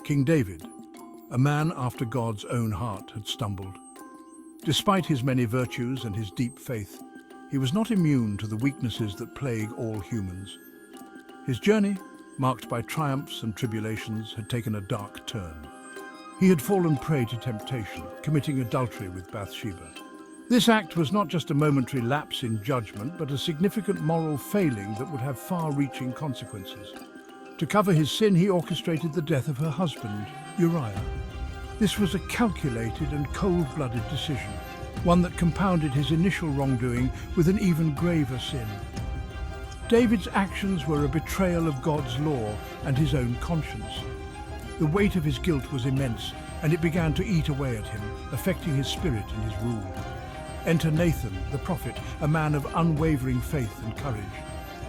King David, a man after God's own heart, had stumbled. Despite his many virtues and his deep faith, he was not immune to the weaknesses that plague all humans. His journey, marked by triumphs and tribulations, had taken a dark turn. He had fallen prey to temptation, committing adultery with Bathsheba. This act was not just a momentary lapse in judgment, but a significant moral failing that would have far-reaching consequences. To cover his sin, he orchestrated the death of her husband, Uriah. This was a calculated and cold-blooded decision, one that compounded his initial wrongdoing with an even graver sin. David's actions were a betrayal of God's law and his own conscience. The weight of his guilt was immense, and it began to eat away at him, affecting his spirit and his rule. Enter Nathan, the prophet, a man of unwavering faith and courage.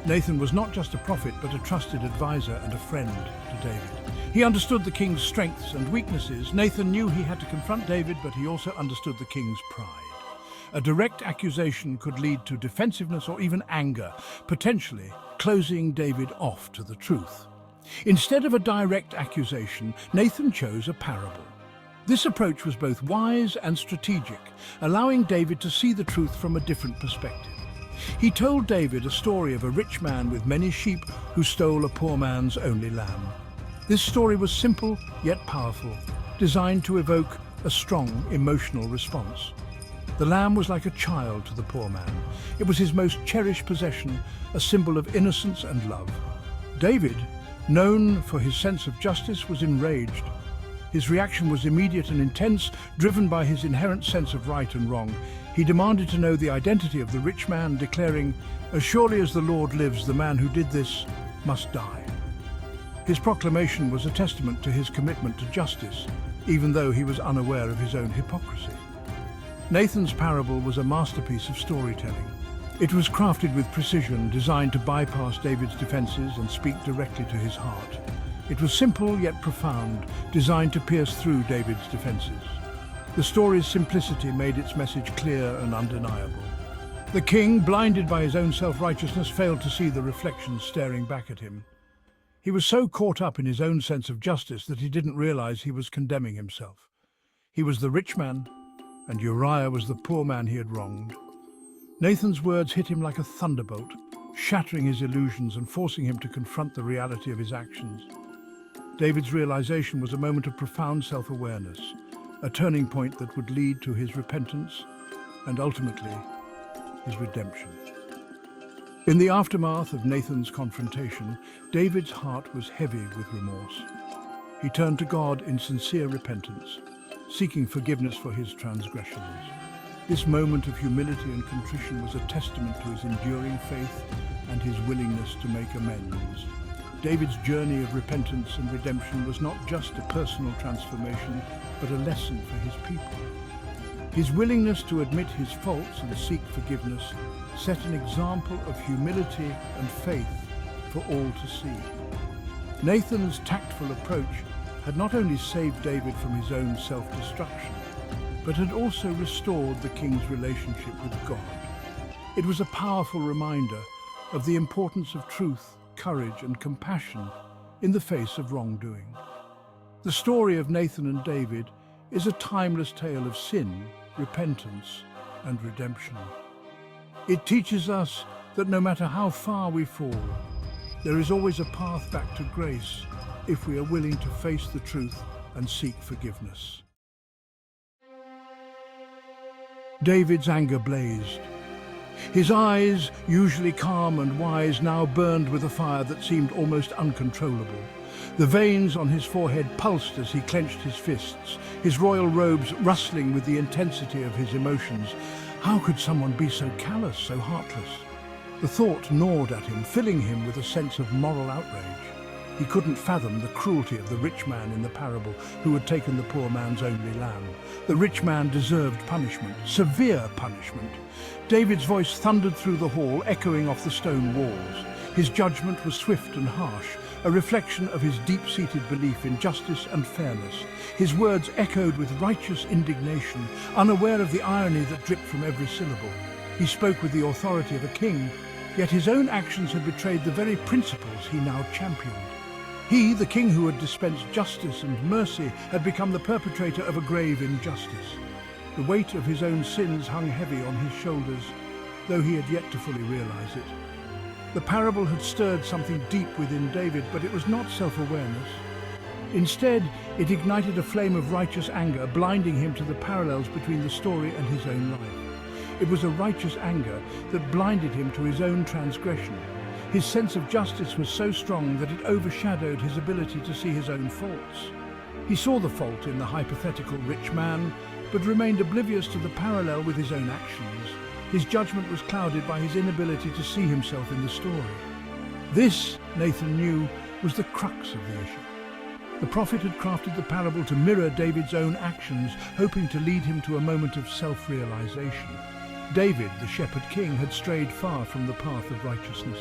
Nathan was not just a prophet, but a trusted advisor and a friend to David. He understood the king's strengths and weaknesses. Nathan knew he had to confront David, but he also understood the king's pride. A direct accusation could lead to defensiveness or even anger, potentially closing David off to the truth. Instead of a direct accusation, Nathan chose a parable. This approach was both wise and strategic, allowing David to see the truth from a different perspective. He told David a story of a rich man with many sheep who stole a poor man's only lamb. This story was simple yet powerful, designed to evoke a strong emotional response. The lamb was like a child to the poor man. It was his most cherished possession, a symbol of innocence and love. David, known for his sense of justice, was enraged. His reaction was immediate and intense, driven by his inherent sense of right and wrong. He demanded to know the identity of the rich man, declaring, "As surely as the Lord lives, the man who did this must die." His proclamation was a testament to his commitment to justice, even though he was unaware of his own hypocrisy. Nathan's parable was a masterpiece of storytelling. It was crafted with precision, designed to bypass David's defenses and speak directly to his heart. It was simple yet profound, designed to pierce through David's defenses. The story's simplicity made its message clear and undeniable. The king, blinded by his own self-righteousness, failed to see the reflection staring back at him. He was so caught up in his own sense of justice that he didn't realize he was condemning himself. He was the rich man, and Uriah was the poor man he had wronged. Nathan's words hit him like a thunderbolt, shattering his illusions and forcing him to confront the reality of his actions. David's realization was a moment of profound self-awareness, a turning point that would lead to his repentance and ultimately his redemption. In the aftermath of Nathan's confrontation, David's heart was heavy with remorse. He turned to God in sincere repentance, seeking forgiveness for his transgressions. This moment of humility and contrition was a testament to his enduring faith and his willingness to make amends. David's journey of repentance and redemption was not just a personal transformation, but a lesson for his people. His willingness to admit his faults and seek forgiveness set an example of humility and faith for all to see. Nathan's tactful approach had not only saved David from his own self-destruction, but had also restored the king's relationship with God. It was a powerful reminder of the importance of truth, courage, and compassion in the face of wrongdoing. The story of Nathan and David is a timeless tale of sin, repentance, and redemption. It teaches us that no matter how far we fall, there is always a path back to grace if we are willing to face the truth and seek forgiveness. David's anger blazed. His eyes, usually calm and wise, now burned with a fire that seemed almost uncontrollable. The veins on his forehead pulsed as he clenched his fists, his royal robes rustling with the intensity of his emotions. How could someone be so callous, so heartless? The thought gnawed at him, filling him with a sense of moral outrage. He couldn't fathom the cruelty of the rich man in the parable who had taken the poor man's only lamb. The rich man deserved punishment, severe punishment. David's voice thundered through the hall, echoing off the stone walls. His judgment was swift and harsh, a reflection of his deep-seated belief in justice and fairness. His words echoed with righteous indignation, unaware of the irony that dripped from every syllable. He spoke with the authority of a king, yet his own actions had betrayed the very principles he now championed. He, the king who had dispensed justice and mercy, had become the perpetrator of a grave injustice. The weight of his own sins hung heavy on his shoulders, though he had yet to fully realize it. The parable had stirred something deep within David, but it was not self-awareness. Instead, it ignited a flame of righteous anger, blinding him to the parallels between the story and his own life. It was a righteous anger that blinded him to his own transgression. His sense of justice was so strong that it overshadowed his ability to see his own faults. He saw the fault in the hypothetical rich man, but remained oblivious to the parallel with his own actions. His judgment was clouded by his inability to see himself in the story. This, Nathan knew, was the crux of the issue. The prophet had crafted the parable to mirror David's own actions, hoping to lead him to a moment of self-realization. David, the shepherd king, had strayed far from the path of righteousness.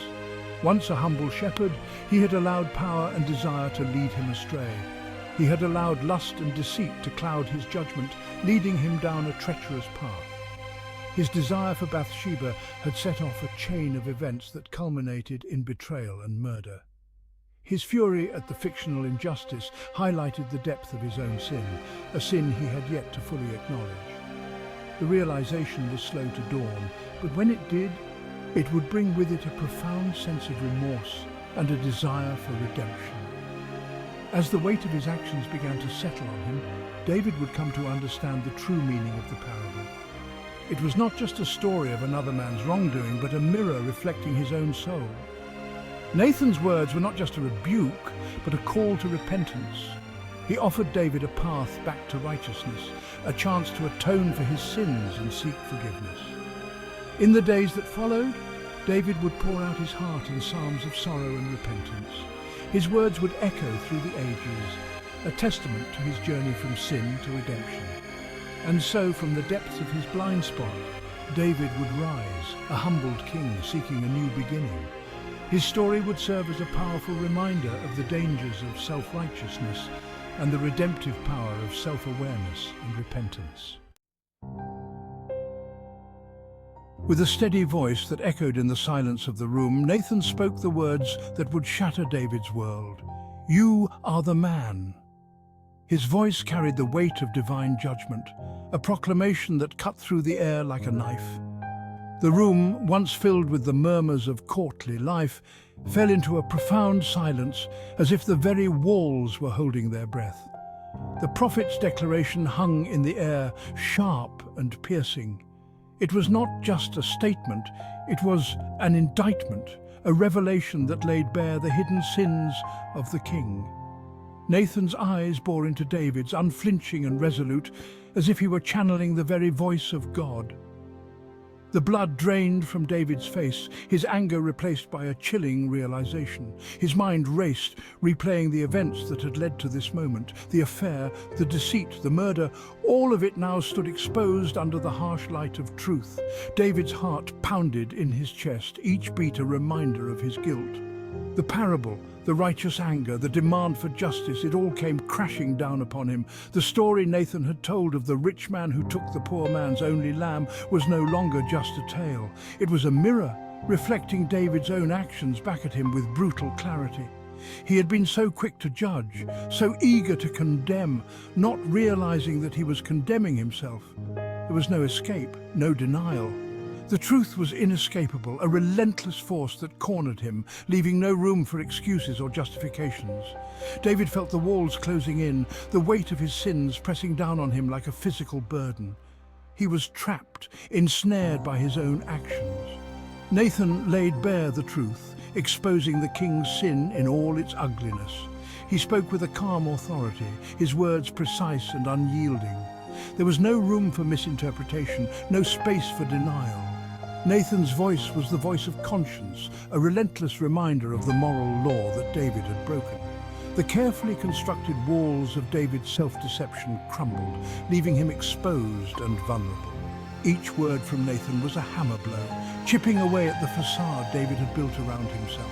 Once a humble shepherd, he had allowed power and desire to lead him astray. He had allowed lust and deceit to cloud his judgment, leading him down a treacherous path. His desire for Bathsheba had set off a chain of events that culminated in betrayal and murder. His fury at the fictional injustice highlighted the depth of his own sin, a sin he had yet to fully acknowledge. The realization was slow to dawn, but when it did, it would bring with it a profound sense of remorse and a desire for redemption. As the weight of his actions began to settle on him, David would come to understand the true meaning of the parable. It was not just a story of another man's wrongdoing, but a mirror reflecting his own soul. Nathan's words were not just a rebuke, but a call to repentance. He offered David a path back to righteousness, a chance to atone for his sins and seek forgiveness. In the days that followed, David would pour out his heart in psalms of sorrow and repentance. His words would echo through the ages, a testament to his journey from sin to redemption. And so, from the depths of his blind spot, David would rise, a humbled king seeking a new beginning. His story would serve as a powerful reminder of the dangers of self-righteousness and the redemptive power of self-awareness and repentance. With a steady voice that echoed in the silence of the room, Nathan spoke the words that would shatter David's world. "You are the man." His voice carried the weight of divine judgment, a proclamation that cut through the air like a knife. The room, once filled with the murmurs of courtly life, fell into a profound silence, as if the very walls were holding their breath. The prophet's declaration hung in the air, sharp and piercing. It was not just a statement, it was an indictment, a revelation that laid bare the hidden sins of the king. Nathan's eyes bore into David's, unflinching and resolute, as if he were channeling the very voice of God. The blood drained from David's face, his anger replaced by a chilling realization. His mind raced, replaying the events that had led to this moment. The affair, the deceit, the murder, all of it now stood exposed under the harsh light of truth. David's heart pounded in his chest, each beat a reminder of his guilt. The parable, the righteous anger, the demand for justice, it all came crashing down upon him. The story Nathan had told of the rich man who took the poor man's only lamb was no longer just a tale. It was a mirror, reflecting David's own actions back at him with brutal clarity. He had been so quick to judge, so eager to condemn, not realizing that he was condemning himself. There was no escape, no denial. The truth was inescapable, a relentless force that cornered him, leaving no room for excuses or justifications. David felt the walls closing in, the weight of his sins pressing down on him like a physical burden. He was trapped, ensnared by his own actions. Nathan laid bare the truth, exposing the king's sin in all its ugliness. He spoke with a calm authority, his words precise and unyielding. There was no room for misinterpretation, no space for denial. Nathan's voice was the voice of conscience, a relentless reminder of the moral law that David had broken. The carefully constructed walls of David's self-deception crumbled, leaving him exposed and vulnerable. Each word from Nathan was a hammer blow, chipping away at the facade David had built around himself.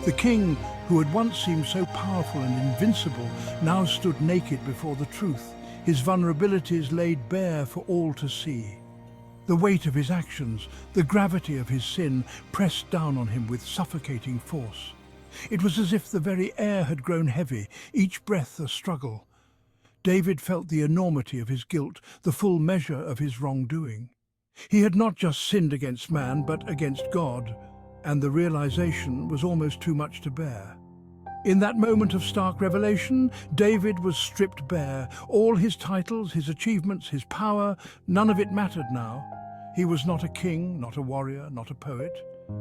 The king, who had once seemed so powerful and invincible, now stood naked before the truth, his vulnerabilities laid bare for all to see. The weight of his actions, the gravity of his sin, pressed down on him with suffocating force. It was as if the very air had grown heavy, each breath a struggle. David felt the enormity of his guilt, the full measure of his wrongdoing. He had not just sinned against man, but against God, and the realization was almost too much to bear. In that moment of stark revelation, David was stripped bare. All his titles, his achievements, his power, none of it mattered now. He was not a king, not a warrior, not a poet.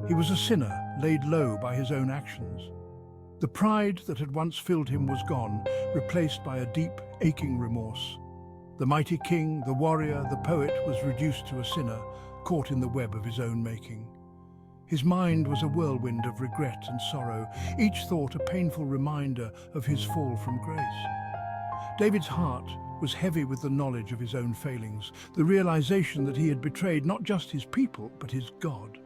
He was a sinner, laid low by his own actions. The pride that had once filled him was gone, replaced by a deep, aching remorse. The mighty king, the warrior, the poet was reduced to a sinner, caught in the web of his own making. His mind was a whirlwind of regret and sorrow, each thought a painful reminder of his fall from grace. David's heart was heavy with the knowledge of his own failings, the realization that he had betrayed not just his people, but his God.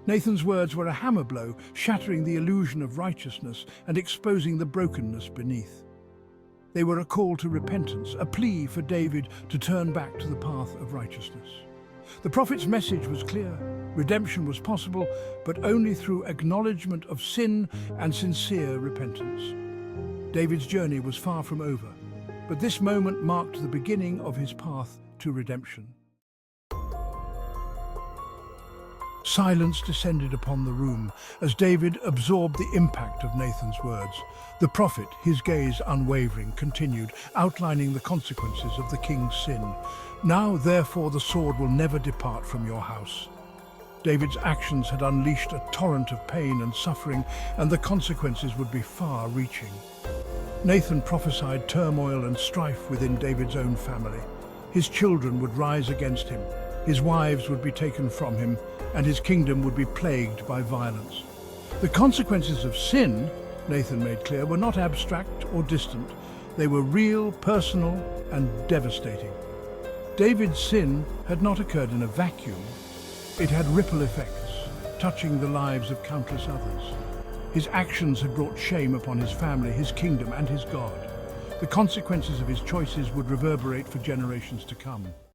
Nathan's words were a hammer blow, shattering the illusion of righteousness and exposing the brokenness beneath. They were a call to repentance, a plea for David to turn back to the path of righteousness. The prophet's message was clear. Redemption was possible, but only through acknowledgement of sin and sincere repentance. David's journey was far from over, but this moment marked the beginning of his path to redemption. Silence descended upon the room as David absorbed the impact of Nathan's words. The prophet, his gaze unwavering, continued, outlining the consequences of the king's sin. Now, therefore, the sword will never depart from your house. David's actions had unleashed a torrent of pain and suffering, and the consequences would be far-reaching. Nathan prophesied turmoil and strife within David's own family. His children would rise against him, his wives would be taken from him, and his kingdom would be plagued by violence. The consequences of sin, Nathan made clear, were not abstract or distant. They were real, personal, and devastating. David's sin had not occurred in a vacuum. It had ripple effects, touching the lives of countless others. His actions had brought shame upon his family, his kingdom, and his God. The consequences of his choices would reverberate for generations to come.